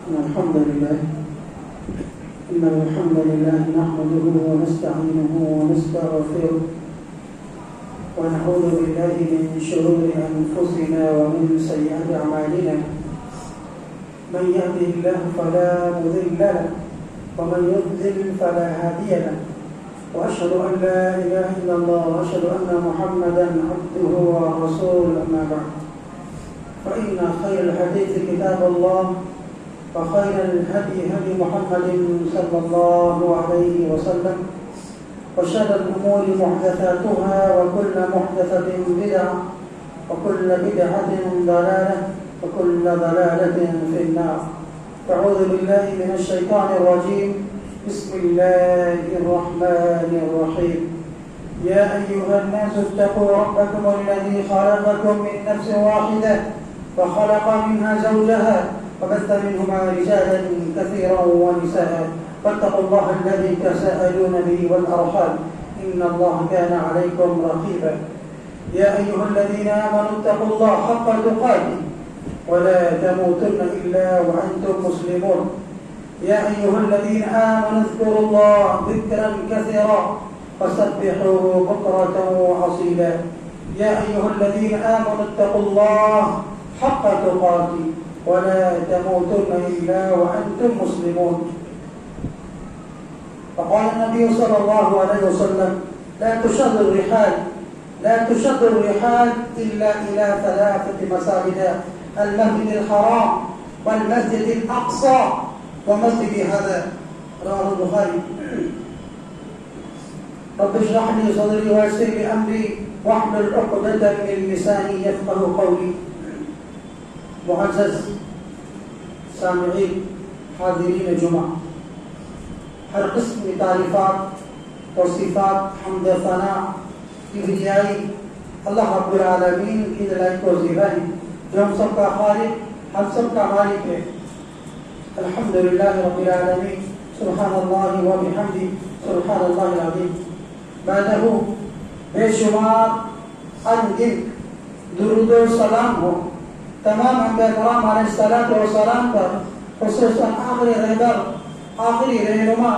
الحمد لله نحمده ونستعينه ونستغفره ونعوذ بالله من شرور أنفسنا ومن سيئات أعمالنا من يهده الله فلا مضل له ومن يضلل فلا هادي له وأشهد أن لا إله إلا الله وأشهد أن محمدا عبده ورسوله أما بعد فإن خير الحديث كتاب الله وخير الهدي هدي محمد صلى الله عليه وسلم وشر الأمور محدثاتها وكل محدثة بدعة وكل بدعة ضلالة وكل ضلالة في النار. أعوذ بالله من الشيطان الرجيم. بسم الله الرحمن الرحيم. يا أيها الناس اتقوا ربكم الذي خلقكم من نفس واحدة وخلق منها زوجها وبث منهما رجالا كثيرا ونساء واتقوا الله الذي تساءلون به والأرحام إن الله كان عليكم رقيبا. يا أيها الذين آمنوا اتقوا الله حق تقاته ولا تموتن إلا وأنتم مسلمون. يا أيها الذين آمنوا اذكروا الله ذكرا كثيرا وسبحوه بكرة وأصيلا. يا أيها الذين آمنوا اتقوا الله حق تقاته ولا تموتن إلا وأنتم مسلمون. فقال النبي صلى الله عليه وسلم لا تشد الرحال إلا إلى ثلاثة مساجد المسجد الحرام والمسجد الأقصى ومسجد هذا رواه البخاري. رب اشرح لي صدري ويسر لي أمري واحلل عقدة من لساني يفقهوا قولي. معزز سامعین حاضرین جمعہ، ہر قسم کی تعریفات توصیفات حمد ثناء کبریائی اللہ رب العالمین کی لائق و زیبا ہے، جو ہم سب کا خالق ہم سب کا مالک ہے. الحمدللہ رب العالمین. سبحان اللہ و بحمدہ سبحان اللہ العظیم. بعدہ بے شمار انگن درود و سلام ہو تمام انبیاء کرام علیہ السلام پر، خصوصاً آخری رہبر آخری رہنما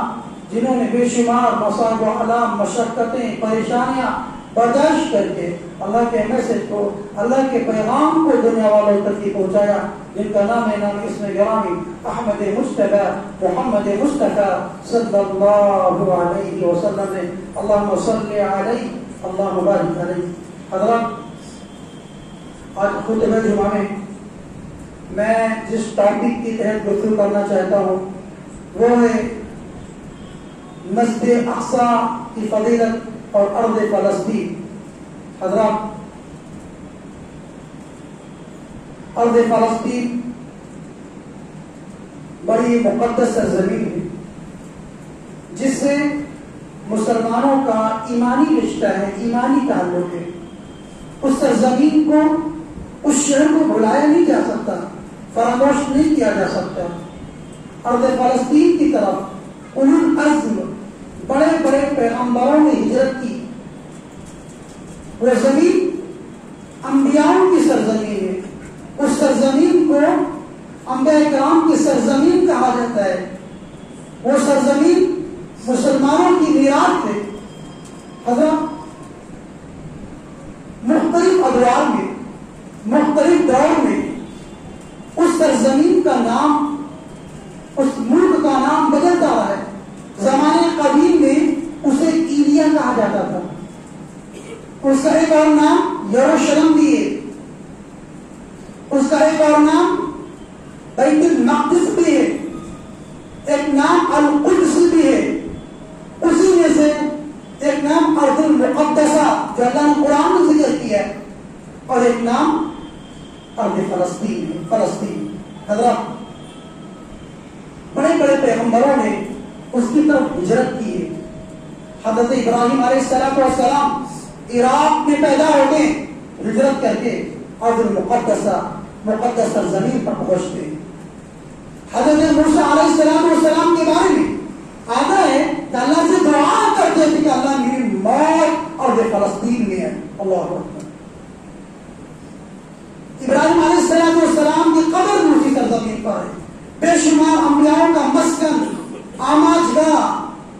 جنہوں نے بے شمار مصائب و آلام مشقتیں پریشانیاں برداشت کر کے اللہ کے میسج کو اللہ کے پیغام کو دنیا والوں تک پہنچایا، جن کا نام اسم گرامی احمد مصطفیٰ محمد مصطفیٰ صلی اللہ علیہ وسلم نے. اللہم صلی علیہ اللہم بارک علیہ. حضرات، آج خطبہ جمعہ میں جس ٹاپک کی تحت گفتگو کرنا چاہتا ہوں وہ ہے مسجد اقصی کی فضیلت اور ارض فلسطین. حضرات، ارض فلسطین بڑی مقدس سرزمین ہے جس سے مسلمانوں کا ایمانی رشتہ ہے، ایمانی تعلق ہے. اس سرزمین کو، اس شہر کو بھلایا نہیں جا سکتا، فراموش نہیں کیا جا سکتا. ارض فلسطین کی طرف اولو العزم بڑے بڑے پیغمبروں نے ہجرت کی. وہ زمین انبیاء کی سرزمین ہے. اس سرزمین کو انبیاء کرام کی سرزمین کہا جاتا ہے. وہ سرزمین مسلمانوں کی میراث ہے. حضرت، مختلف ادوار میں مختلف دور میں اس سرزمین کا نام، اس ملک کا نام بدلتا رہا ہے. زمانے قدیم میں اسے ایلیا کہا جاتا تھا. اس کا ایک اور نام یروشلم بھی ہے. اس کا ایک اور نام بیت المقدس بھی ہے. ایک نام القدس بھی ہے. اسی میں سے ایک نام ارض المقدسہ جو اللہ نے قرآن میں ذکر کیا ہے، اور ایک نام ارض فلسطین ہے، فلسطین. حضرات، بڑے بڑے پیغمبروں نے اس کی طرف ہجرت کی ہے. حضرت ابراہیم علیہ السلام عراق میں پیدا ہوتے، ہجرت کر کے ارض المقدسہ مقدس سرزمین پر پہنچتے. حضرت موسیٰ علیہ السلام کے بارے میں آتا ہے کہ اللہ سے دعا کرتے تھے کہ اللہ میری موت ارض فلسطین میں ہے. اللہ اکبر. ابراہیم علیہ السلام کی قبر دوسری سرزمین پر ہے. بے شمار انبیاءوں کا مسکن، آماج گاہ،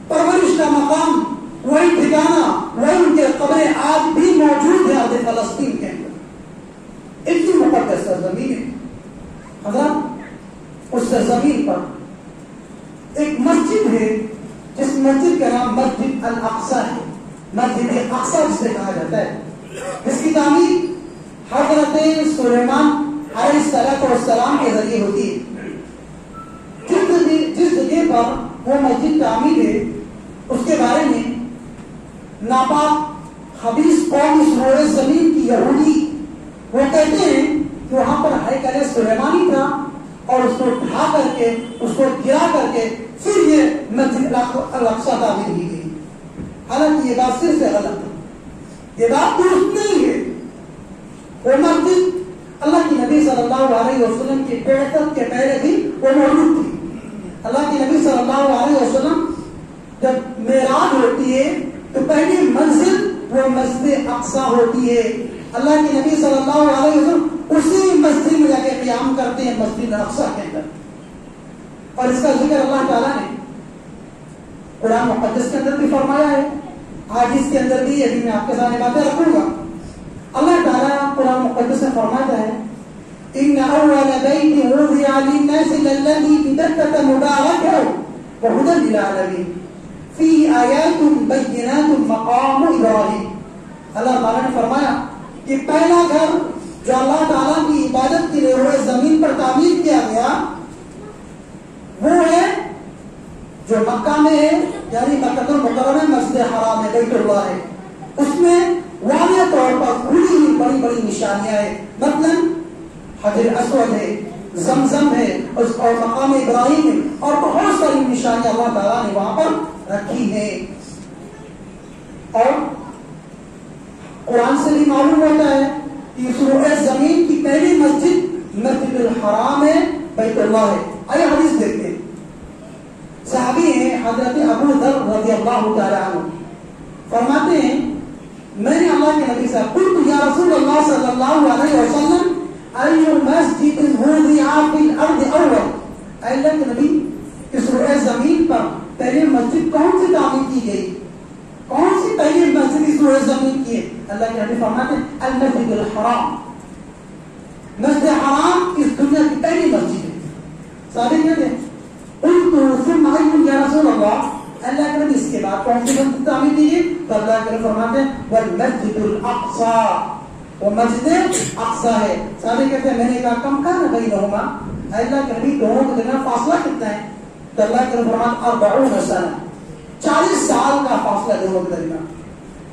پرورش کا مقام، وہی ٹھکانا، وہی ان کے قبریں آج بھی موجود ہے ارض فلسطین کے اندر. اتنی مقدس سرزمین ہے حضرات. اس سرزمین پر ایک مسجد ہے جس مسجد کا نام مسجد الاقصی ہے. مسجد اقصی جسے کہا جاتا ہے، جس کی تعمیر حضرت سلیمان علیہ السلام کے ذریعے ہوتی ہے. جس جگہ پر وہ مسجد تعمیر ہے اس کے بارے میں ناپاک خبیث قوم اس روئے زمین کی یہودی وہ کہتے ہیں کہ وہاں پر ہیکل سلیمانی تھا اور اس کو اٹھا کر کے، اس کو گرا کر کے پھر یہ مسجد الاقصی تعمیر کی گئی. حالانکہ یہ بات صرف سے غلط ہے، یہ بات درست نہیں ہے. وہ مسجد اللہ کے نبی صلی اللہ علیہ وسلم کی بعثت کے پہلے بھی وہ موجود تھی. اللہ کے نبی صلی اللہ علیہ وسلم جب معراج ہوتی ہے تو پہلی منزل وہ مسجد اقصی ہوتی ہے. اللہ کے نبی صلی اللہ علیہ وسلم اسی مسجد میں جا کے قیام کرتے ہیں، مسجد اقصی کے اندر. اور اس کا ذکر اللہ تعالیٰ نے قرآن مقدس کے اندر بھی فرمایا ہے. آج اس کے اندر بھی ابھی میں آپ کے سامنے باتیں رکھوں گا. اللہ تعالیٰ قرآن مقدس میں فرماتا ہے ان اول بیت وضع للناس الذي ببكة مباركا وهدى للعالمین فيه آیات بینات مقام ابراہیم. اللہ تعالیٰ نے فرمایا کہ پہلا گھر جو اللہ تعالیٰ کی عبادت کے لیے روئے زمین پر تعمیر کیا گیا وہ ہے جو مکہ میں ہے، یعنی مکہ المکرمہ مسجد حرام ہے، بیت اللہ ہے. اس میں واضح طور پر کھلی ہوئی بڑی بڑی نشانیاں ہیں. مثلا حجر اسود ہے، زمزم ہے اور مقام ابراہیم ہے، اور بہت ساری نشانیاں اللہ تعالیٰ نے وہاں پر رکھی ہیں. اور قرآن سے بھی معلوم ہوتا ہے کہ روئے زمین کی پہلی مسجد مسجد الحرام ہے، بیت اللہ ہے. آئیے حدیث دیکھتے ہیں. صحابی ہیں حضرت ابو ذر رضی اللہ تعالی عنہ، فرماتے ہیں میں نے اللہ کے نبی سے قلت یا رسول اللہ صلی اللہ علیہ وسلم ای مسجد وضع فی الارض اول. اے اللہ کے نبی اس روئے زمین پر پہلی مسجد کون سی تعمیر کی گئی؟ کون سی پہلی مسجد اس روئے زمین کی ہے؟ اللہ کے نبی فرماتے ہیں المسجد الحرام. مسجد حرام اس دنیا کی پہلی مسجد ہے. صحابی کہتے ہیں قلت ثم ای یا رسول اللہ، اللہ کے نبی اس کے بعد کون سی مسجد تعمیر کی گئی؟ تو اللہ کے نبی فرماتے ہیں والمسجد الاقصی، وہ مسجد اقصی ہے. صحابی کہتے ہیں میں نے کہا کم کان بینہما، اللہ کے نبی دونوں کے درمیان فاصلہ کتنا ہے؟ تو اللہ کے نبی فرماتے 40 سنہ، 40 سال کا فاصلہ دونوں کے درمیان.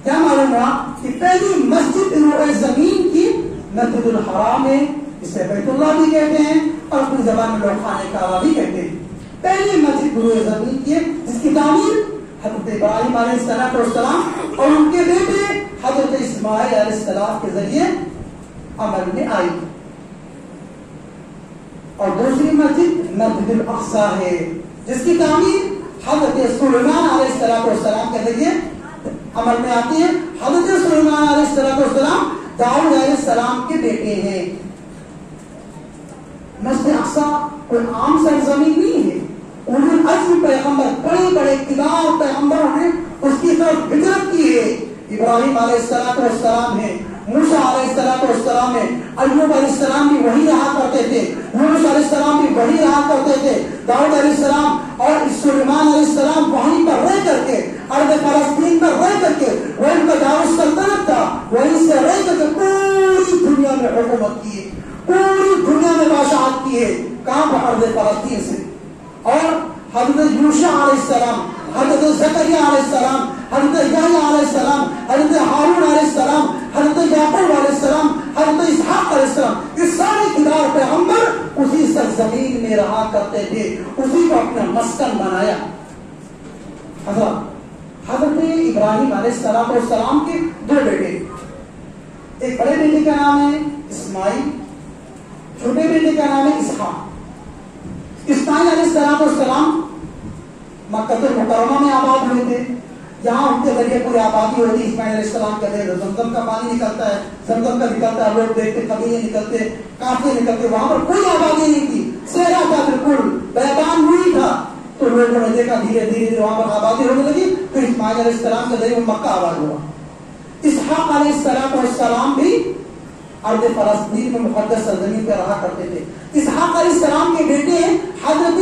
کیا معلوم ہوا کہ پہلی مسجد روئے زمین کی مسجد الحرام ہے، اسے بیت اللہ بھی کہتے ہیں اور اپنی زبان میں لوگ خانہ کعبہ بھی کہتے ہیں. پہلی مسجد روئے زمین کی ہے جس کی تعمیر حضرت ابراہیم علیہ السلام اور ان کے بیٹے حضرت اسماعیل علیہ السلام کے ذریعے عمل میں آئی. اور دوسری مسجد مسجد الاقصی ہے جس کی تعمیر حضرت سلیمان علیہ السلام کے ذریعے عمل میں آتی ہے. حضرت سلیمان علیہ السلام داؤد علیہ السلام کے بیٹے ہیں. مسجد اقصی کوئی عام سرزمین نہیں ہے. انہوں عظم پیغمبر، بڑے بڑے اقتدار پیغمبروں نے اس کی طرف ہجرت کی ہے. ابراہیم علیہ السلام ہے، موسیٰ علیہ السلام ہے، ایوب علیہ السلام بھی وہی رہا کرتے تھے، یونس علیہ السلام بھی وہی رہا کرتے تھے، داؤد علیہ السلام اور سلیمان علیہ السلام وہیں پر رہ کر کے ارض فلسطین پر رہ کر کے وہ ان کا دارالسلطنت تھا، وہیں سے رہ کر کے پوری دنیا میں حکومت کی ہے، پوری دنیا میں بادشاہت کی ہے. کہاں پر؟ ارض فلسطین سے. اور حضرت یوشع علیہ السلام، حضرت زکریا علیہ السلام، حضرت یحییٰ علیہ السلام، حضرت ہارون علیہ السلام، حضرت یعقوب علیہ السلام، حضرت اسحاق علیہ السلام، یہ سارے کردار پیغمبر اسی سرزمین میں رہا کرتے تھے، اسی کو اپنا مسکن بنایا. حضرت ابراہیم علیہ السلام کے 2 بیٹے، ایک بڑے بیٹے کا نام ہے اسماعیل، چھوٹے بیٹے کا نام ہے اسحاق. اسماعیل علیہ السلام مکہ المکرمہ میں آباد ہوئے تھے. یہاں ان کے ذریعے پوری آبادی ہوتی ہے. اسماعیل علیہ السلام کے ذریعے زمزم کا پانی نکلتا ہے, زمزم کا نکلتا ہے, لوگ دیکھتے, قبیلے نکلتے, کافی نکلتے. وہاں پر کوئی آبادی نہیں تھی, صحرا تھا, بالکل بیابان نہیں تھا. تو لوگوں نے دیکھا دھیرے دھیرے وہاں پر آبادی ہونے لگی. پھر اسماعیل علیہ السلام کے ذریعے مکہ آباد ہوا. اسحاق علیہ السلام بھی ارض فلسطین میں مقدس سرزمین پہ رہا کرتے تھے. اسحاق علیہ السلام کے بیٹے حضرت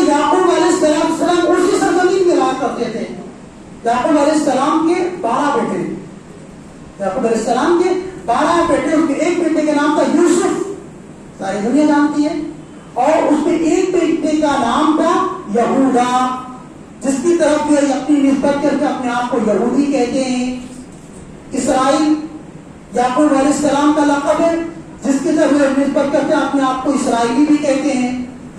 یعقوب علیہ السلام اسی سرزمین میں رہا کرتے تھے. یعقوب علیہ السلام کے 12 بیٹے, یعقوب علیہ السلام کے 12 بیٹے. اس کے ایک بیٹے کا نام تھا یوسف, ساری دنیا جانتی ہے, اور اس کے ایک بیٹے کا نام تھا یہودا, جس کی طرف یہ اپنی نسبت کر کے اپنے آپ کو یہودی کہتے ہیں. اسرائیل یعقوب علیہ السلام کا لقب ہے, جس کی طرف یہ نسبت کرتے ہیں اپنے آپ کو اسرائیلی بھی کہتے ہیں.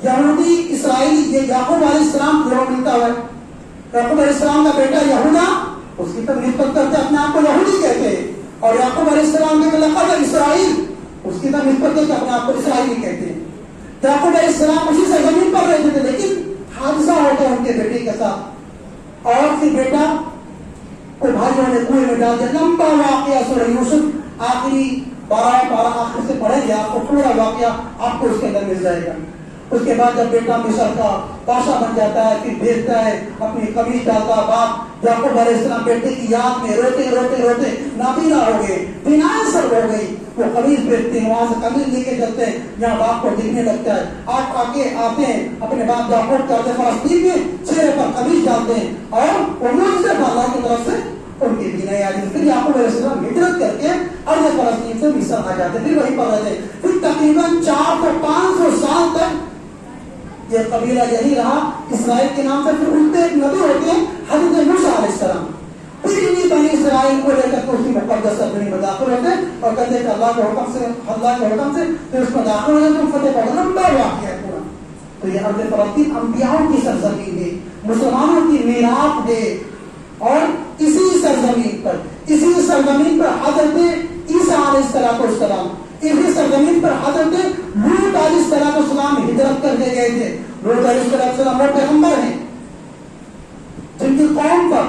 یہودی اسرائیلی یہ یعقوب علیہ السلام کو ملتا ہے. یعقوب علیہ السلام کا بیٹا یہودا, اس کی طرف نسبت کرتے ہیں اپنے آپ کو یہودی کہتے ہیں. اور یعقوب علیہ السلام کے لقب ہے اسرائیل, اس کی طرف نسبت کرتے اپنے آپ کو اسرائیلی کہتے ہیں. یعقوب علیہ السلام اسی سرزمین پر رہتے تھے, لیکن حادثہ ہوتا ہے ان کے بیٹے کے ساتھ, اور پھر بیٹا کو بھائیوں نے کنویں میں ڈال دیا. لمبا واقعہ سورہ یوسف آخری 12 آخر سے پڑھیں گے, آپ کو پورا واقعہ آپ کو اس کے اندر مل جائے گا. اس کے بعد جب بیٹا مصر کا بادشاہ بن جاتا ہے, پھر بھیجتا ہے اپنی قمیص ڈالتا. باپ یعقوب علیہ السلام بیٹے کی یاد میں روتے روتے روتے نابینا ہو گئے, بینائی سر ہو گئی. وہ قمیص بیچتے ہیں, وہاں سے قمیص لے کے چلتے ہیں, یہاں باپ کو دکھنے لگتا ہے. آپ آتے ہیں اپنے باپ یعقوب کرتے فلسطین میں, چہرے پر قمیص ڈالتے ہیں, اور امید سے اللہ کی طرف سے ان کی بینائی آ جاتی. پھر یعقوب علیہ السلام ہجرت کر کے ارض فلسطین سے مصر آ جاتے, پھر وہیں پر رہتے. پھر تقریباً 400-500 سال تک یہ قبیلہ یہی رہا اسرائیل کے نام سے. پھر ان کے ایک نبی ہوتے ہیں حضرت موسیٰ علیہ السلام. پھر انہیں بنی اسرائیل کو لے کر کے اسی مقدس سرزمین میں داخل ہوتے اور کہتے ہیں کہ اللہ کے حکم سے پھر اس میں داخل ہو جاتے, فتح پڑھا. لمبا واقعہ ہے پورا. تو یہ ارض فلسطین انبیاءوں کی سرزمین ہے, مسلمانوں کی میراث ہے. اور اسی سرزمین پر حضرت عیسیٰ علیہ السلام, اسی سرزمین پر حضرت لوط علیہ السلام ہجرت کر کے گئے تھے. لوط علیہ السلام وہ پیغمبر ہیں جن کی قوم پر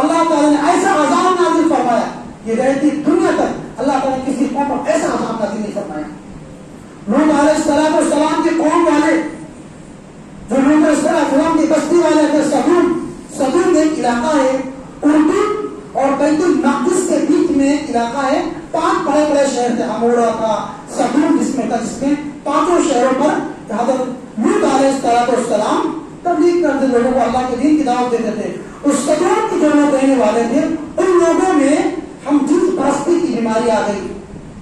اللہ تعالیٰ نے ایسا عذاب نازل فرمایا, یہ رہتی دنیا تک اللہ تعالیٰ نے کسی قوم پر ایسا عذاب نازل نہیں فرمایا. لوط علیہ السلام کی قوم والے, جو لوط علیہ السلام کی بستی والے تھے, صدوم ایک علاقہ ہے, اردن اور بیت المقدس کے بیچ میں ایک علاقہ ہے. 5 بڑے بڑے شہر تھے, ہمورا تھا, صدوم جس میں 5 شہروں پر حضرت لوط علیہ السلام تبلیغ کرتے, لوگوں کو اللہ کے دین کی دعوت دیتے تھے. اس صدوم کے جو لوگ رہنے والے تھے, ان لوگوں میں ہم جنس پرستی کی بیماری آ گئی.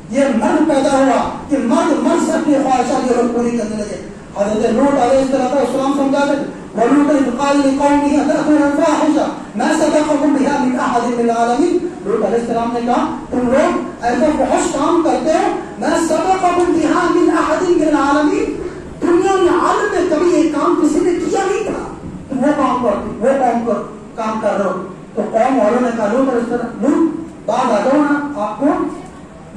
یہ مرد پیدا ہوا کہ مرد سے اپنی خواہشات یہ لوگ پوری کرنے لگے. حضرت لوط علیہ السلام سمجھاتے تھے, ولوط اذ قال لقومه اتأتون الفاحشة ما سبقكم بها من أحد من العالمين. لوط علیہ السلام نے کہا تم لوگ ایسا فحش کام کرتے ہو, ما سبقكم بها من أحد من العالمين, دنیا میں عالم میں کبھی یہ کام کسی نے کیا نہیں تھا, تم وہ کام کر رہے ہو. تو قوم والوں نے کہا لوط علیہ السلام بعد آ جاؤ نا, آپ کو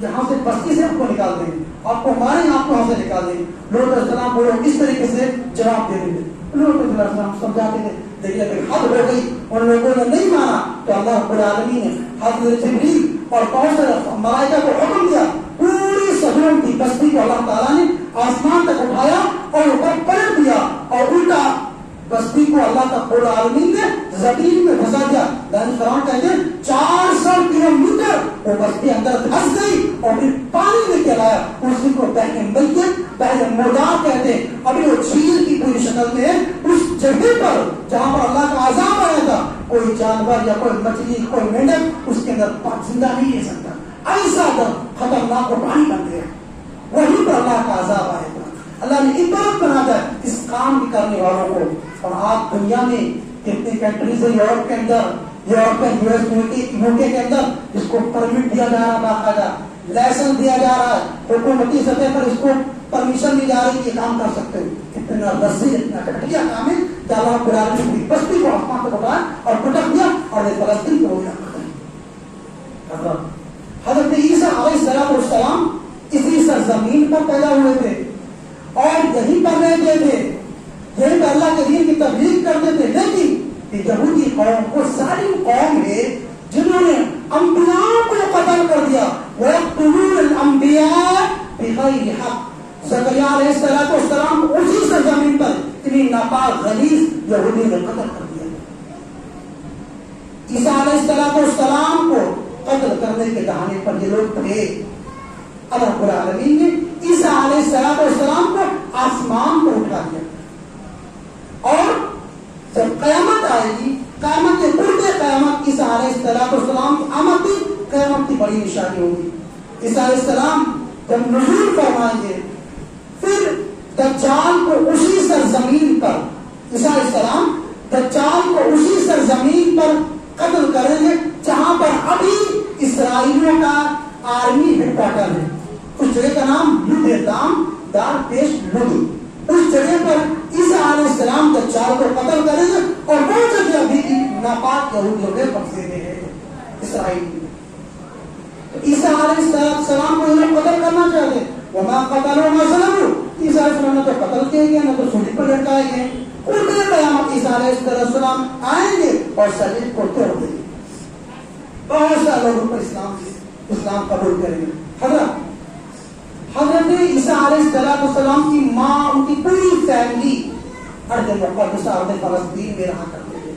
یہاں سے بستی سے آپ کو نکال دیں گے, آپ کو ماریں, آپ کو یہاں سے نکال دیں گے. لوط علیہ السلام بولو اس طریقے سے جواب دے دیں گے. لوط علیہ السلام سمجھاتے تھے, لیکن پھر حد ہو گئی, ان لوگوں نے نہیں مانا. تو اللہ رب العالمین نے حضرت جبریل اور بہت سارے ملائکہ کو حکم دیا, پوری صدوم کی بستی کو اللہ تعالیٰ نے آسمان تک اٹھایا اور اوپر پلٹ دیا, اور الٹا بستی کو اللہ رب العالمین نے زمین میں پھنسا دیا. دانش فرمان کہتے ہیں 400 کلومیٹر وہ بستی اندر پھنس گئی, اور پھر پانی میں چلایا. اسی کو بحر میت, بحر مردار کہتے ہیں. ابھی وہ جھیل کی پوری شکل میں اس جگہ پر جہاں پر اللہ کا عذاب آیا تھا, کوئی جانور یا کوئی مچھلی, کوئی مینڈک اس کے اندر زندہ نہیں رہ سکتا. ایسا خطرناک وہ پانی بن گیا, وہیں پر اللہ کا عذاب آئے گا. اللہ نے عبرت بنا دیا اس کام کرنے والوں کو. اور آج دنیا میں کتنی کنٹریز ہے, یورپ کے اندر, یورپین یوکے کے اندر اس کو پرمٹ دیا جا رہا, باقاعدہ لائسنس دیا جا رہا ہے, حکومتی سطح پر اس کو پرمیشن دی جا رہی ہے کہ کام کر سکتے ہو. اتنا لذیذ, اتنا گھٹیا کام ہے کہ اللہ رب العالمین کی بستی کو آسمان کو اٹھایا اور پٹک دیا, اور یہ فلسطین کو ہو گیا. حضرت عیسیٰ علیہ السلام اسی سرزمین پر پیدا ہوئے تھے اور یہیں پر رہتے تھے, یہیں پر اللہ کے دین کی تبلیغ کرتے تھے. لیکن کہ یہودی قوم وہ ساری قوم ہے جنہوں نے انبیاء کو قتل کر دیا. وَيَقْتُلُونَ الْأَنْبِيَاءَ بِغَيْرِ حَقٍّ. زکریا علیہ السلام اسی سرزمین پر اتنی ناپاک غلیظ یہودی نے قتل کر دیا. عیسیٰ علیہ السلام کو قتل کرنے کے بہانے پر یہ لوگ تھے. اللہ رب العالمین نے عیسیٰ علیہ السلام کو آسمان پر اٹھا دیا اور جب قیامت آئے گی, قیامت کے قرب قیامت عیسیٰ علیہ السلام کی آمد بھی قیامت کی بڑی نشانی ہوگی. عیسیٰ علیہ السلام جب نزول فرمائیں گے پھر دجال کو اسی سرزمین پر عیسیٰ علیہ السلام دجال کو اسی سرزمین پر قتل کریں گے جہاں پر ابھی اسرائیلیوں کا آرمی ہیڈ کوارٹر ہے. اس جگہ کا نام لد ہے, دام دار پیش لد. اس جگہ پر عیسیٰ علیہ السلام دجال کو قتل کریں گے اور وہ جگہ ابھی ناپاک یہودیوں میں بسے ہوئے ہیں اسرائیل. عیسیٰ علیہ السلام کو انہیں قتل کرنا چاہتے ہیں. وما قتلوا وما صلبوا. عیسیٰ علیہ السلام نے تو قتل کیے گئے, نہ تو سولی پر لٹکائے گئے. قرب قیامت عیسیٰ علیہ السلام آئیں گے اور صلیب کو توڑ دیں گے. بہت سارے لوگ پر اسلام قبول کریں گے. حضرت عیسیٰ علیہ السلام کی ماں, ان کی پوری فیملی ارض مقدسہ ارض فلسطین میں رہا کرتے تھے.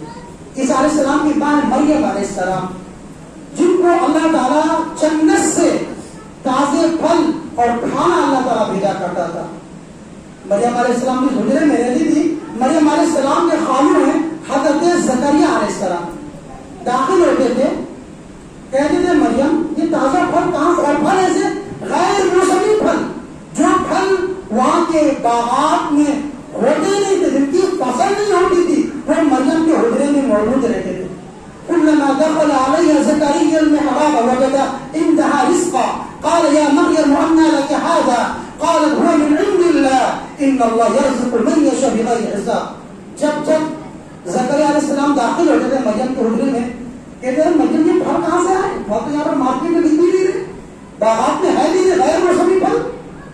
عیسیٰ علیہ السلام کی ماں مریم علیہ السلام, جن کو اللہ تعالیٰ جنت سے تازے پھل اور کھانا اللہ تعالیٰ بھیجا کرتا تھا. مریم علیہ السلام کی حجرے میں رہتی تھی. مریم علیہ السلام کے خالو ہیں حضرت زکریا علیہ السلام. داخل ہوتے تھے, کہتے تھے مریم یہ تازہ پھل کہاں سے, اور پھل ایسے غیر موسمی پھل جو پھل وہاں کے باغات میں ہوتے نہیں تھے, جن کی فصل نہیں ہوتی تھی, وہ مریم کے حجرے میں موجود رہتے تھے. كلما دخل عليها زكريا المحراب وجد عندها رزقا قال يا مريم أنى لك هذا قالت هو من عند الله إن الله يرزق من يشاء بغير حساب. جب زکریا علیہ السلام داخل ہوتے تھے مریم کے حجرے میں, کہتے ہیں مریم یہ پھل کہاں سے آئے, پھل تو یہاں پر مارکیٹ میں بکتی نہیں رہے, باغات میں ہے نہیں, غیر موسمی پھل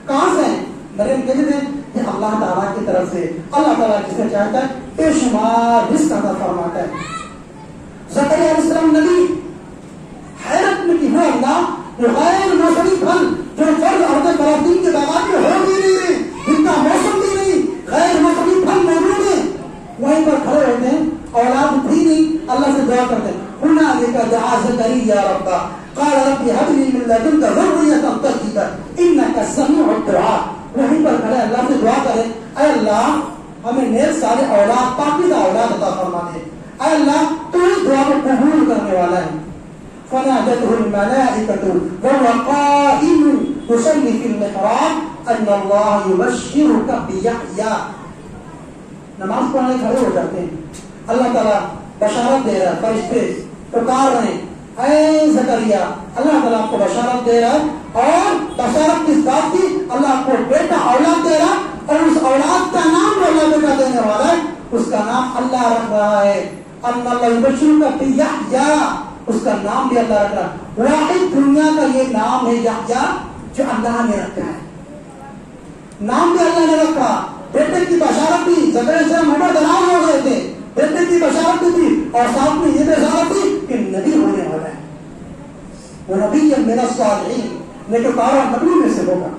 کہاں سے ہیں. مریم کہتے تھے یہ اللہ تعالیٰ کی طرف سے, اللہ تعالیٰ جسے چاہتا ہے بے شمار رزق عطا فرماتا ہے. زکریا علیہ السلام نبی حیرت میں کہ وہ اللہ جو غیر موسمی پھل جو فرض ارض فلسطین کے باغات میں ہو بھی نہیں رہے, جن کا موسم بھی نہیں, غیر موسمی پھل موجود ہیں, وہیں پر کھڑے ہوتے ہیں, اولاد بھی نہیں, اللہ سے دعا کرتے ہیں. هنالك دعا زكريا ربه قال رب هب لي من لدنك ذرية طيبة إنك سميع الدعاء. وہیں پر کھڑے اللہ سے دعا کریں, اے اللہ ہمیں نیک صالح اولاد, پاکیزہ اولاد عطا فرما دے. اے اللہ تو اس دعا کو قبول کرنے والا ہے. فنادته الملائكة وهو قائم يصلي في المحراب أن الله يبشرك بيحيى. نماز پڑھنے کھڑے ہو جاتے ہیں, اللہ تعالیٰ بشارت دے رہا ہے, فرشتے پکار رہے ہیں, اے زکریا اللہ تعالیٰ آپ کو بشارت دے رہا ہے, اور بشارت کس بات کی, اللہ آپ کو بیٹا اولاد دے رہا ہے, اور اس اولاد کا نام جو اللہ بیٹا دینے والا ہے اس کا نام اللہ رکھ رہا ہے. اللہ یبشرک بیحییٰ, اس کا نام بھی اللہ رکھ رہا ہے. واحد دنیا کا یہ نام ہے یحییٰ جو اللہ نے رکھا ہے, نام بھی اللہ نے رکھا. بیٹے کی بشارت بھی, زکریا علیہ السلام عمر دراز ہو گئے تھے, بیٹے کی بشارت بھی تھی, اور ساتھ میں یہ بشارت تھی کہ نبی ہونے والا ہے, وہ نبی من الصالحین, نیکوکار نبی میں سے ہوگا.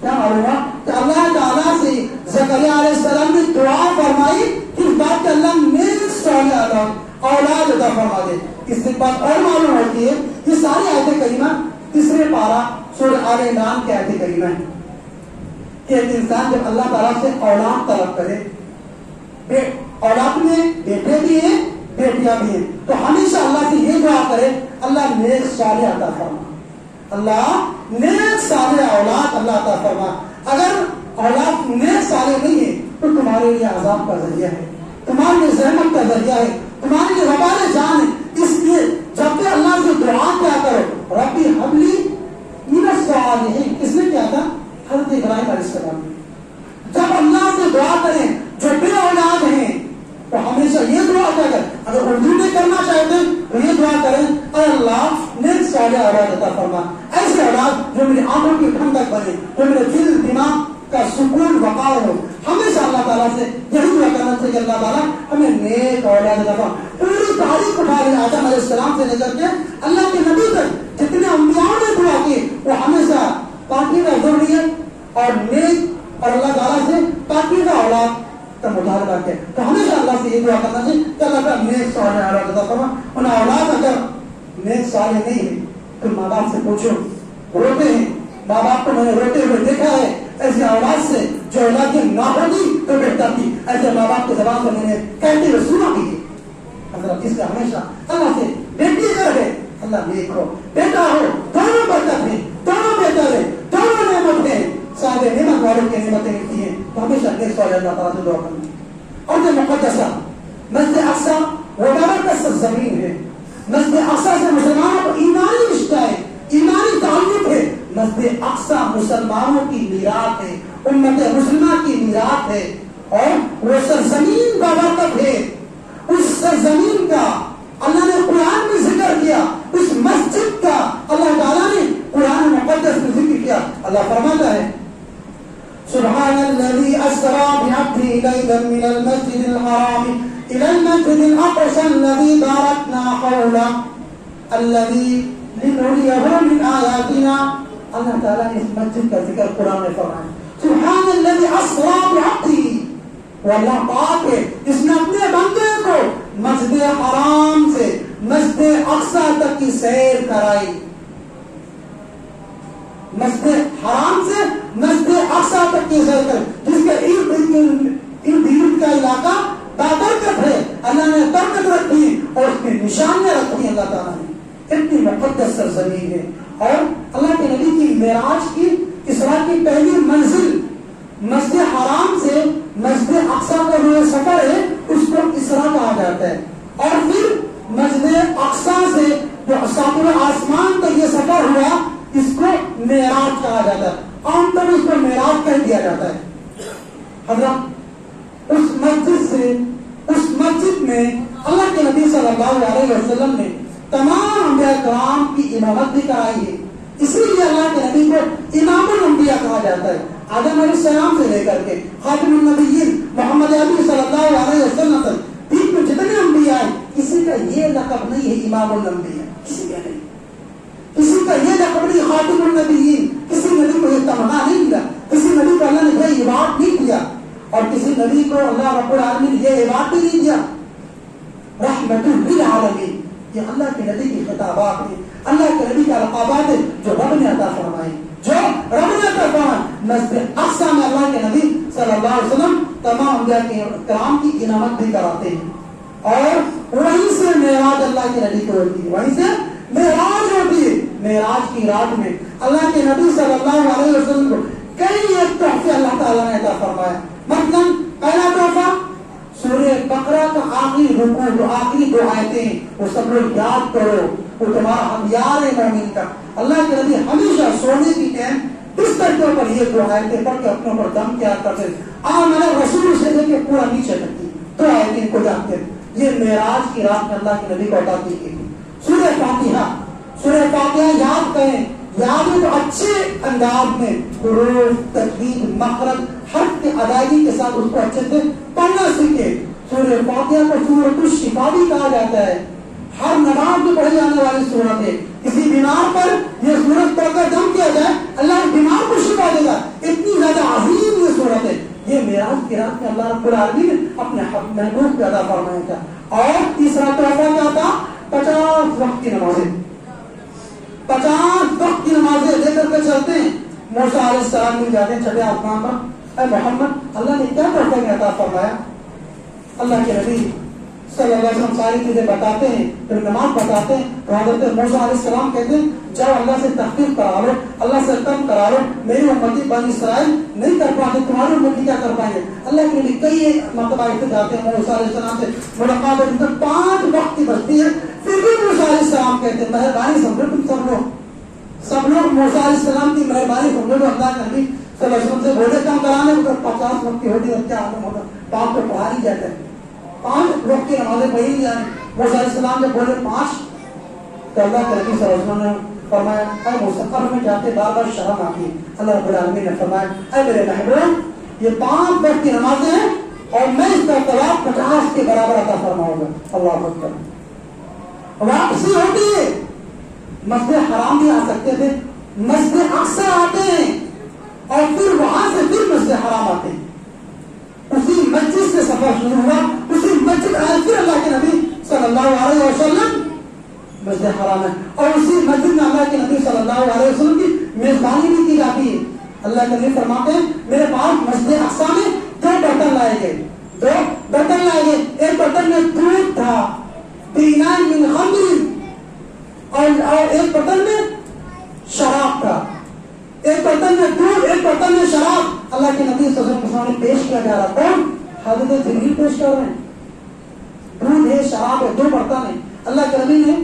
کیا معلوم ہے کہ اللہ تعالیٰ سے زکریا علیہ السلام نے دعا فرمائی کہ اس بات کہ اللہ نیک صالح اولاد عطا فرما دے. اس سے بات اور معلوم ہوتی ہے, یہ ساری آیت کریمہ تیسرے پارہ سورہ آل عمران کی آیت کریمہ ہے کہ ایک انسان جب اللہ تعالیٰ سے اولاد طلب کرے, اولاد میں بیٹے بھی ہیں بیٹیاں بھی ہیں, تو ہمیشہ اللہ سے یہ دعا کرے اللہ نیک صالح عطا فرما, اللہ نیک صالح اولاد اللہ عطا فرما. اگر اولاد نیک صالح نہیں ہے تو تمہارے لیے عذاب کا ذریعہ ہے, تمہارے لیے زحمت کا ذریعہ ہے, تمہارے لیے وبال جان ہے. اس لیے جب بھی اللہ سے دعا کیا کرو ربی ہب لی من الصالحین. کس نے کیا تھا, حضرت ابراہیم علیہ السلام. جب اللہ سے دعا کریں جو بے اولاد ہیں تو ہمیشہ یہ دعا کریں, اگر اردو میں کرنا چاہتے ہیں تو یہ دعا کریں اے اللہ نیک صالح اولاد عطا فرما, ایسے اولاد جو میری آنکھوں کی ٹھنڈک بنے, جو میرے دل دماغ کا سکون وقار ہو, ہمیشہ اللہ تعالیٰ سے یہی دعا کرنا چاہیے کہ اللہ تعالیٰ ہمیں نیک اولاد عطا فرما. پوری تاریخ اٹھا لی آدم علیہ السلام سے لے کر کے اللہ کے نبی تک جتنے انبیاء نے دعا کی وہ ہمیشہ پاکیزہ ذریت اور نیک اور اللہ تعالیٰ سے پاکیزہ اولاد کا مطالبہ کیا. تو ہمیشہ اللہ سے یہ دعا کرنا چاہیے کہ اللہ تعالیٰ نیک صالح اولاد عطا فرما. ان اولاد اگر نیک صالح نہیں ہے تو ماں باپ سے پوچھو, روتے ہیں ماں باپ کو میں نے روتے ہوئے دیکھا ہے. ایسی اولاد سے جو اولاد کی نہ ہوگی تو بہتر تھی. ایسے ماں باپ کی زبان سے میں نے کہتے ہوئے سنا بھی ہے. حضرت اس کا ہمیشہ اللہ سے بیٹی اگر ہے اللہ نیک ہو, بیٹا ہو, دونوں برکت ہیں, دونوں بہتر ہے, دونوں نعمت ہیں. صاحب نعمت والوں کی نعمتیں ملتی ہیں تو ہمیشہ نیک صالح اللہ تعالیٰ سے دعا کرنی. اور جو مقدسہ مسجد اقصی وہ مبارک زمین ہے. مسجد اقصی سے مسلمانوں کو ایمانی رشتہ ہے, ایمانی تعلق ہے. مسجد اقصی مسلمانوں کی میراث ہے, امت مسلمہ کی میراث ہے. اور وہ سرزمین بابرکت ہے. اس سرزمین کا اللہ نے قرآن میں ذکر کیا, اس مسجد کا اللہ تعالیٰ نے قرآن مقدس میں ذکر کیا. اللہ فرماتا ہے سبحان الذي اسرى بعبده ليلا من المسجد الحرام الى المسجد الاقصى الذي باركنا حوله الذي لنريه من آياتنا. اللہ تعالیٰ نے اس مسجد کا ذکر قرآن میں فرمایا. سبحان الذي اسرى بعبده, وہ اللہ پاک ہے جس نے اپنے بندے کو مسجد حرام سے مسجد اقصی تک کی سیر کرائی. مسجد حرام سے مسجد اقصی تک کی سیر کرائی, جس کے ارد گرد کا علاقہ بابرکت ہے. اللہ نے برکت رکھی اور اس کی نشانیاں رکھی. اللہ تعالیٰ نے اتنی مقدس سرزمین ہے. اور اللہ کے نبی کی معراج کی اسراء کی پہلی منزل مسجد حرام سے مسجد اقصی کا جو سفر ہے اس کو اسراء کہا جاتا ہے. اور پھر مسجد اقصی سے جو ساتویں آسمان تک یہ سفر ہوا اس کو معراج کہا جاتا ہے. عام طور اس کو معراج کہہ دیا جاتا ہے. حضرت اس مسجد سے اس مسجد میں اللہ کے نبی صلی اللہ علیہ وسلم نے تمام انبیاء کرام کی امامت بھی کرائی ہے. اسی لیے اللہ کے نبی کو امام الانبیاء کہا جاتا ہے. آدم علیہ السلام سے لے کر کے خاتم النبیین محمد عربی صلی اللہ علیہ وسلم تک دین میں جتنے انبیاء ہیں کسی کا یہ لقب نہیں ہے امام الانبیاء, کسی کا نہیں. کسی کا یہ لقب نہیں خاتم النبیین. کسی نبی کو یہ تمنا نہیں دیا, کسی نبی کو اللہ نے یہ ایوارڈ نہیں دیا, اور کسی نبی کو اللہ رب العالمین نے یہ ایوارڈ بھی نہیں دیا. رحمت للعالمین, یہ اللہ کے نبی کی خطابات ہیں, اللہ کے نبی کے القابات ہیں جو رب نے عطا فرمائی, جو رب نے عطا فرمائی. مسجد اقصی میں اللہ کے نبی صلی اللہ علیہ وسلم تمام انبیاء کرام کی امامت بھی کراتے ہیں. اور وہیں سے معراج اللہ کے نبی کو ہوتی ہے, وہیں سے معراج ہوتی ہے. معراج کی رات میں اللہ کے نبی صلی اللہ علیہ وسلم کو کئی ایک تحفے اللہ تعالیٰ نے عطا فرمایا. مثلا پہلا تحفہ سورہ بقرہ کا آخری رکوع, جو آخری دو آیتیں ہیں وہ سب لوگ یاد کرو, وہ تمہارا ہتھیار ہے مومن کا. اللہ کے نبی ہمیشہ سونے کی ٹائم بستر کے اوپر یہ دو آیتیں پڑھ کے اپنے اوپر دم تیار کرتے ہیں. میں نے رسول سے لے کے پورا نیچے تک کی دو آیتیں کو جانتے ہیں. یہ معراج کی رات میں اللہ کے نبی کو عطا کی گئی. سورہ فاتحہ, سورہ فاتحہ یاد کریں, یاد ہے تو اچھے انداز میں حروف, تجوید, مخرج, حرف کی ادائیگی کے ساتھ اس کو اچھے سے پڑھنا سیکھے. سورہ فاتحہ کو سورۃ الشفا بھی کہا جاتا ہے. ہر نماز میں پڑھی جانے والی سورت ہے. کسی بیمار پر یہ سورت پڑھ کر دم کیا جائے اللہ بیمار کو شفا دے گا. اتنی زیادہ عظیم یہ سورت ہے. یہ معراج کی رات میں اللہ رب العالمین نے اپنے محبوب کو عطا فرمایا تھا. اور تیسرا تحفہ کیا تھا؟ 50 وقت کی نمازیں. 50 وقت کی نمازیں لے کر کے چلتے ہیں. موسیٰ علیہ السلام بھی جاتے ہیں چھٹے آسمان پر, اے محمد اللہ نے کیا تحفہ میں عطا فرمایا؟ اللہ کے نبی صلی اللہ علیہ وسلم ساری چیزیں بتاتے ہیں, پھر نماز بتاتے ہیں. تو حضرت موسیٰ علیہ السلام کہتے ہیں جاؤ اللہ سے تخفیف کرا لو, اللہ سے کم کرا لو, میری امتی بنی اسرائیل نہیں کر پاتے, تمہاری امتی کیا کر پائیں گے. اللہ کے لیے کئی مرتبہ ایسے جاتے ہیں موسیٰ علیہ السلام سے ملاقات ہوتی ہے, 5 وقت کی بچتی ہے. پھر بھی موسیٰ علیہ السلام کہتے ہیں مہربانی سمجھو تم سب لوگ موسیٰ علیہ السلام کی مہربانی سمجھو. اللہ کے نبی صلی اللہ علیہ وسلم سے بولے کام کرانے کو 50 وقت کی ہوتی ہے, کیا عالم ہوگا, باپ کو پڑھا نہیں جاتا ہے. 5 وقت کی نمازیں پڑھی نہیں جائیں. موسیٰ علیہ السلام جب بولے 5 تو اللہ کے نبی صلی اللہ علیہ وسلم نے فرمایا اے موسیٰ, اب میں جاتے بار بار شرم آتی ہے. اللہ رب العالمین نے فرمایا اے میرے محبوب یہ 5 وقت کی نمازیں ہیں اور میں اس کا ثواب 50 کے برابر عطا فرماؤں گا. اللہ اکبر. واپسی ہوتی ہے. مسجد حرام بھی آ سکتے تھے, مسجد اقصی آتے ہیں اور پھر وہاں سے پھر مسجد حرام آتے ہیں. اسی مسجد سے سفر شروع ہوا, اسی مسجد آئے, پھر اللہ کے نبی صلی اللہ علیہ وسلم مسجد حرام ہے, اور اسی مسجد میں اللہ کے نبی صلی اللہ علیہ وسلم کی میزبانی بھی کی جاتی ہے. اللہ کے نبی فرماتے ہیں میرے پاس مسجد اقصی میں 2 برتن لائے گئے, 2 برتن لائے گئے. ایک برتن میں دودھ تھا, بینان من خمر, اور ایک برتن میں شراب تھا. ایک برتن میں دودھ, ایک برتن میں شراب. اللہ کے نبی صلی اللہ علیہ وسلم کے پیش کیا جا رہا تھا, حضرت جبریل پیش کر رہے ہیں. دودھ ہے, شراب ہے, 2 برتن ہے. اللہ کے نبی نے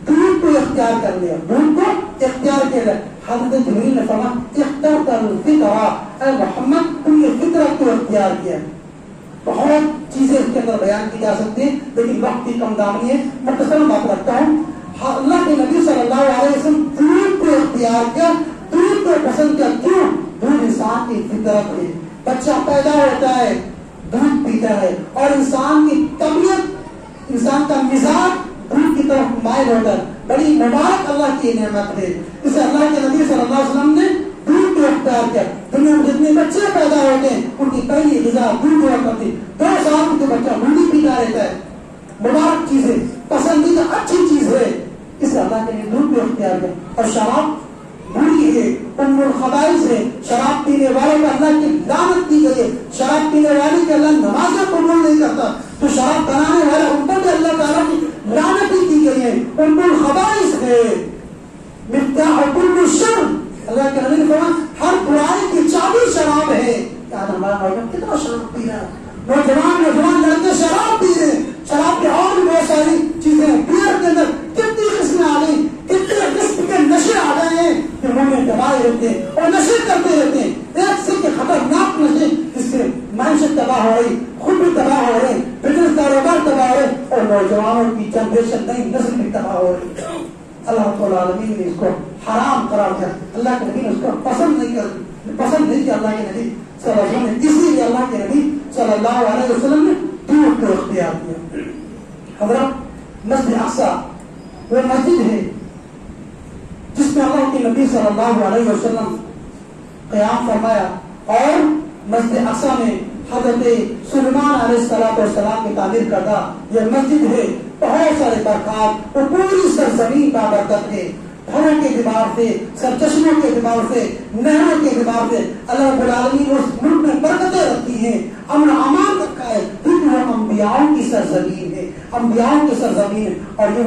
دودھ کو اختیار کر لیا, دودھ کو اختیار کیا. حضرت جبریل نے فرمایا اخترت الفطرہ, اے محمد تم نے فطرت کو اختیار کیا. بہت چیزیں اس کے اندر بیان کی جا سکتی ہیں لیکن وقت کی کم دامنی ہے, مختصر بات رکھتا ہوں. اللہ کے نبی صلی اللہ علیہ وسلم دودھ کو اختیار کیا, دودھ کو پسند کیا. کیوں؟ دودھ انسان کی فطرت ہے. بچہ پیدا ہوتا ہے دودھ پیتا ہے, اور انسان کی طبیعت, انسان کا مزاج دودھ کی طرف مائل ہوتا ہے. بڑی مبارک اللہ کی نعمت ہے. اسے اللہ کے نبی صلی اللہ علیہ وسلم نے دودھ کو اختیار کیا. دنیا میں جتنے بچے پیدا ہوتے ہیں ان کی پہلی غذا دودھ ہوا کرتی. 2 سال کے بچہ دودھ ہی پیتا رہتا ہے. مبارک چیز ہے, پسندیدہ اچھی چیز ہے. اسے اللہ کے لیے دودھ کو اختیار کیا. اور شراب بری ہے, ام الخبائث ہے. شراب پینے والوں کو اللہ کی لعنت کی گئی ہے. شراب پینے والے کے اللہ نمازیں قبول نہیں کرتا, تو شراب بنانے والے ان پر بھی اللہ تعالیٰ کی لعنت کی گئی ہے. ام الخبائث ہے, مفتاح کل شر. اللہ کے نبی نے فرمایا ہر برائی کی چابی شراب ہے. یاد ہمارا نوجوان کتنا شراب پی رہا ہے, نوجوان لڑکے شراب پی رہے ہیں. شراب کے اور بھی بہت ساری چیزیں ہیں. بیئر کے اندر کتنی قسمیں آ گئی, کتنے قسم کے نشے آ گئے ہیں کہ منہ میں دبائے رہتے ہیں اور نشے کرتے رہتے ہیں. ایک سے کہ خطرناک نشے جس سے معیشت تباہ ہو رہی, خود بھی تباہ ہو رہے, بزنس کاروبار تباہ ہو رہے, اور نوجوانوں کی جنریشن نئی نسل بھی تباہ ہو رہی. اللہ رب العالمین نے اس کو حرام قرار دیا. اللہ کے نبی نے اس کو پسند نہیں کیا. اللہ کے نبی صلی اللہ علیہ وسلم نے, اسی لیے اللہ کے نبی صلی اللہ علیہ وسلم نے دودھ کو اختیار کیا. حضرت مسجد اقصی وہ مسجد ہے جس میں اللہ کے نبی صلی اللہ علیہ وسلم قیام فرمایا, اور مسجد اقصی میں حضرت سلیمان علیہ السلام کی تعمیر کردہ یہ مسجد ہے. بہت سارے برکات, اور پوری سرزمین بابرکت ہے. گھروں کے اعتبار سے, سرچشموں کے اعتبار سے, نہروں کے اعتبار سے اللہ رب العالمین اس ملک میں برکتیں رکھی ہیں, امن امان رکھا ہے, کیونکہ وہ انبیاؤں کی سرزمین ہے, انبیاؤں کی سرزمین ہے. اور یہ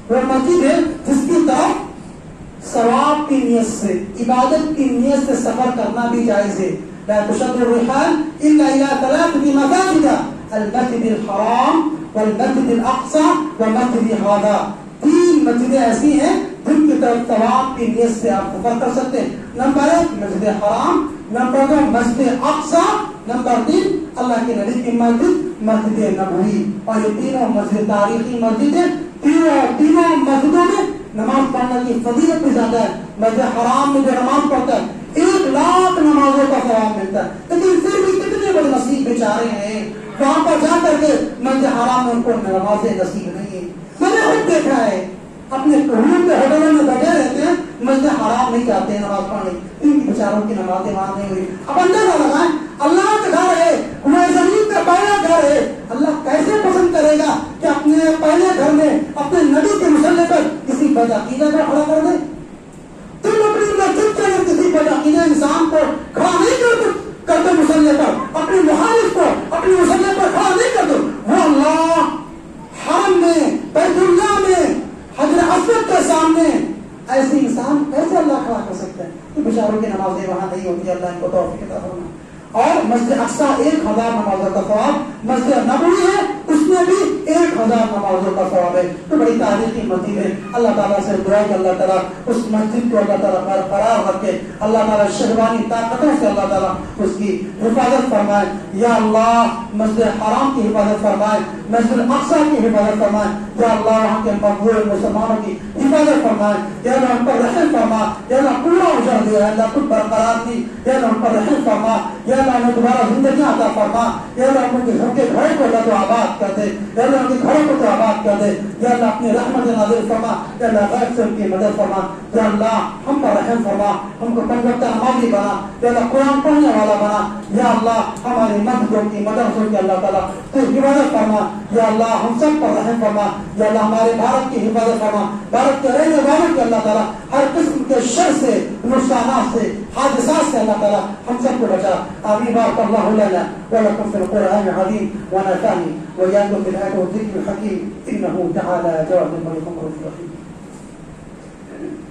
وہ مسجد ہے جس کی طرف ثواب کی نیت سے, عبادت کی نیت سے سفر کرنا بھی جائز ہے. لا تشد الرحال الا الى 3 مساجد, المسجد الحرام والمسجد الاقصى ومسجد هذا. 3 مسجدیں ایسی ہیں جن کی طرف ثواب کی نیت سے آپ سفر کر سکتے ہیں. نمبر 1 مسجد حرام, نمبر 2 مسجد اقصی, نمبر 3 اللہ کے نبی کی مسجد نبوی. اور یہ تینوں مسجد تاریخی مسجد ہے. تینوں مسجدوں میں نماز پڑھنے کی فضیلت بھی زیادہ ہے. مسجد حرام میں جو نماز پڑھتا ہے 1 لاکھ نمازوں کا ثواب ملتا ہے. لیکن پھر بھی کتنے بڑے نصیب بیچارے ہیں وہاں پر جا کر کے مسجد حرام میں ان کو نمازیں نصیب نہیں ہے. میں نے خود دیکھا ہے, اپنے روم کے ہوٹلوں میں بیٹھے رہتے ہیں, مسجد حرام نہیں جاتے ہیں نماز پڑھنے, ان کی بیچاروں کی نمازیں وہاں نہیں ہوئی. اب اندازہ لگائیں, اللہ کا گھر ہے, وہ زمین کا پہلا گھر ہے. اللہ کیسے پسند کرے گا کہ اپنے پہلے گھر میں اپنے نبی کے مسلح پر کسی بدعقیدہ کو کھڑا کر دے. تم اپنی مسجد کے اندر کسی بدعقیدہ انسان کو کھڑا نہیں کرتے مسلح پر, اپنے مخالف کو اپنے مسلح پر کھڑا نہیں کرتے. وہ اللہ حرم میں, بیت اللہ میں, حجر اسود کے سامنے ایسے انسان کیسے اللہ کھڑا کر سکتا ہے؟ کہ بیچاروں کی نمازیں وہاں نہیں ہوتی. اللہ ان کو توفیق عطا فرمائے. اور مسجد اقصی 1000 نمازوں کا ثواب, مسجد نبوی ہے اس میں بھی 1000 نمازوں کا ثواب ہے. تو بڑی تاریخی مسجد ہے. اللہ تعالیٰ سے دعا کہ اللہ تعالیٰ اس مسجد کو اللہ تعالیٰ برقرار رکھے. اللہ تعالیٰ شہوانی طاقتوں سے اللہ تعالیٰ اس کی حفاظت فرمائے. یا اللہ مسجد حرام کی حفاظت فرمائے, مسجد اقصی کی حفاظت فرمائے. یا اللہ وہاں کے مقبول مسلمانوں کی حفاظت فرمائے یا اللہ ہم پر رحم فرما یا اللہ پورا اجر دے اللہ خود برقرار دی یا اللہ ہم پر رحم فرما یا اللہ ہمیں دوبارہ زندگی عطا فرما یا اللہ ہم کے گھر کے گھروں کو اللہ تو آباد کر دے یا اللہ ہم کے گھروں کو تو آباد کر دے یا اللہ اپنی رحمت نازل فرما یا اللہ غیب سے ان کی مدد فرما یا اللہ ہم پر رحم فرما ہم کو پنج وقت نمازی بنا یا اللہ قرآن پڑھنے والا بنا یا اللہ ہماری مسجدوں کی مدرسوں کی اللہ تعالیٰ تو حفاظت فرما یا اللہ ہم سب پر رحم فرما یا اللہ ہمارے بھارت کی حفاظت فرما بھارت کے رہنے والوں کی اللہ تعالیٰ ہر قسم کے شر سے نقصانات سے حادثات سے اللہ تعالیٰ ہم سب کو بچا آمین بارک اللہ لنا ولکم فی القرآن العظیم ونفعني وإياكم بالآيات والذكر الحكيم إنه تعالى جواد الملك الرحيم